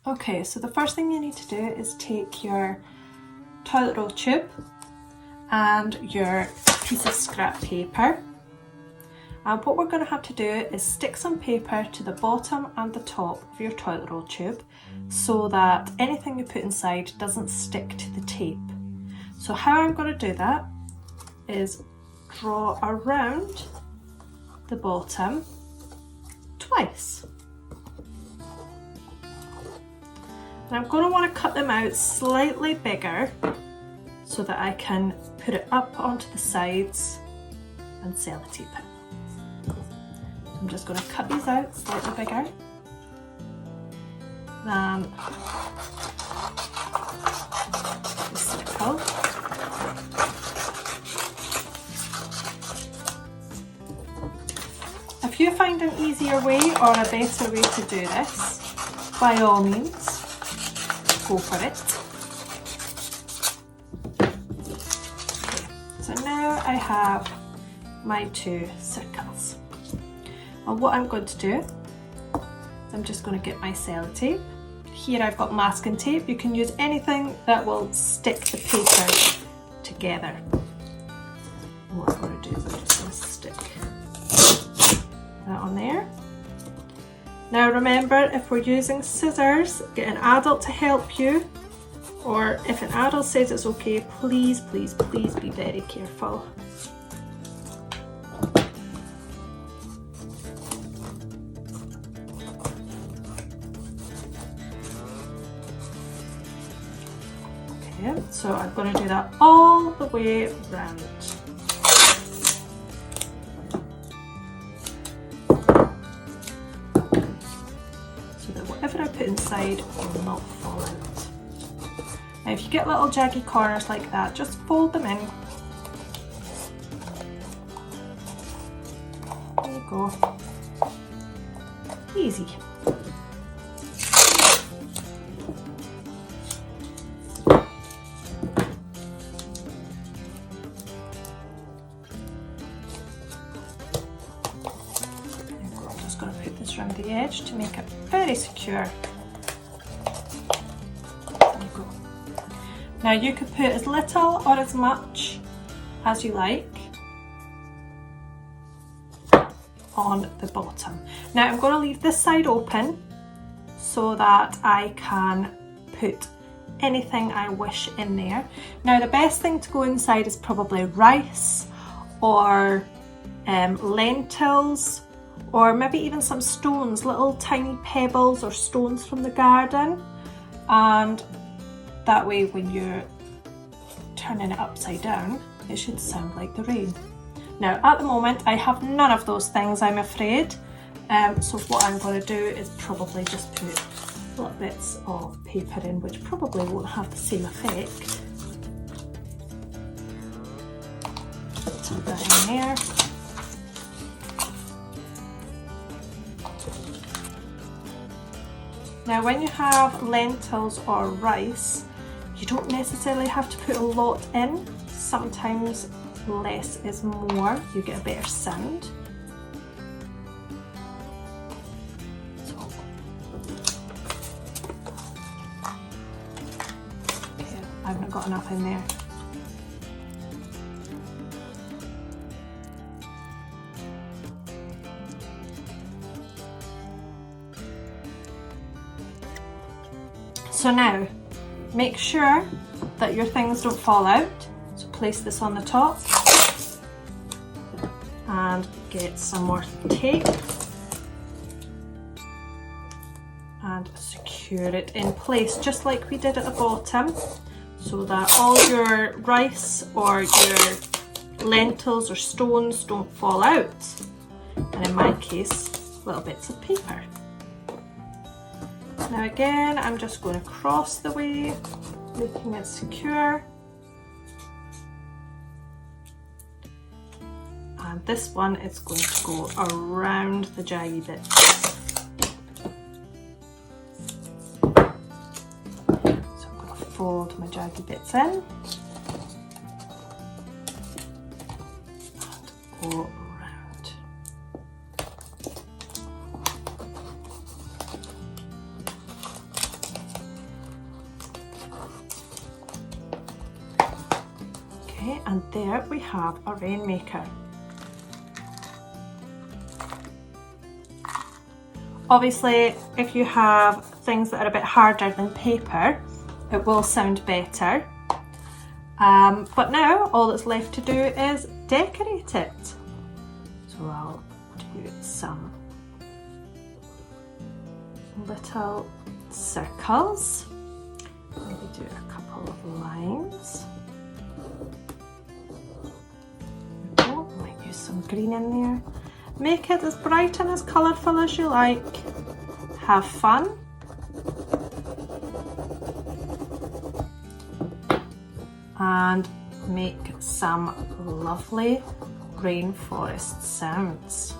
Okay, so the first thing you need to do is take your toilet roll tube and your piece of scrap paper. And what we're going to have to do is stick some paper to the bottom and the top of your toilet roll tube so that anything you put inside doesn't stick to the tape. So how I'm going to do that is draw around the bottom twice. And I'm going to want to cut them out slightly bigger so that I can put it up onto the sides and sellotape it. I'm just going to cut these out slightly bigger than the circle. If you find an easier way or a better way to do this, by all means, go for it. Okay, so now I have my two circles. And what I'm going to do is I'm just going to get my sellotape. Here I've got masking tape. You can use anything that will stick the paper together. And what I'm going to do is I'm just going to stick that on there. Now remember, if we're using scissors, get an adult to help you, or if an adult says it's okay, please, please, please be very careful. Okay, so I'm going to do that all the way around. Whatever I put inside will not fall out. Now if you get little jaggy corners like that, just fold them in. There you go. Easy. Going to put this around the edge to make it very secure. There you go. Now you could put as little or as much as you like on the bottom. Now I'm going to leave this side open so that I can put anything I wish in there. Now the best thing to go inside is probably rice or lentils, or maybe even some stones, little tiny pebbles or stones from the garden, and that way when you're turning it upside down it should sound like the rain. Now at the moment I have none of those things, I'm afraid, so what I'm going to do is probably just put little bits of paper in, which probably won't have the same effect. Put that in there. Now when you have lentils or rice, you don't necessarily have to put a lot in. Sometimes less is more, you get a better sound. So, okay, I haven't got enough in there. So now, make sure that your things don't fall out. So place this on the top and get some more tape and secure it in place just like we did at the bottom, so that all your rice or your lentils or stones don't fall out, and in my case little bits of paper. Now again, I'm just going to cross the way, making it secure. And this one is going to go around the jaggy bits. So I'm going to fold my jaggy bits in and go around. Okay, and there we have a Rainmaker. Obviously, if you have things that are a bit harder than paper, it will sound better. But now all that's left to do is decorate it. So I'll do some little circles. Maybe do a couple of lines. Oh, might use some green in there. Make it as bright and as colourful as you like. Have fun. And make some lovely rainforest sounds.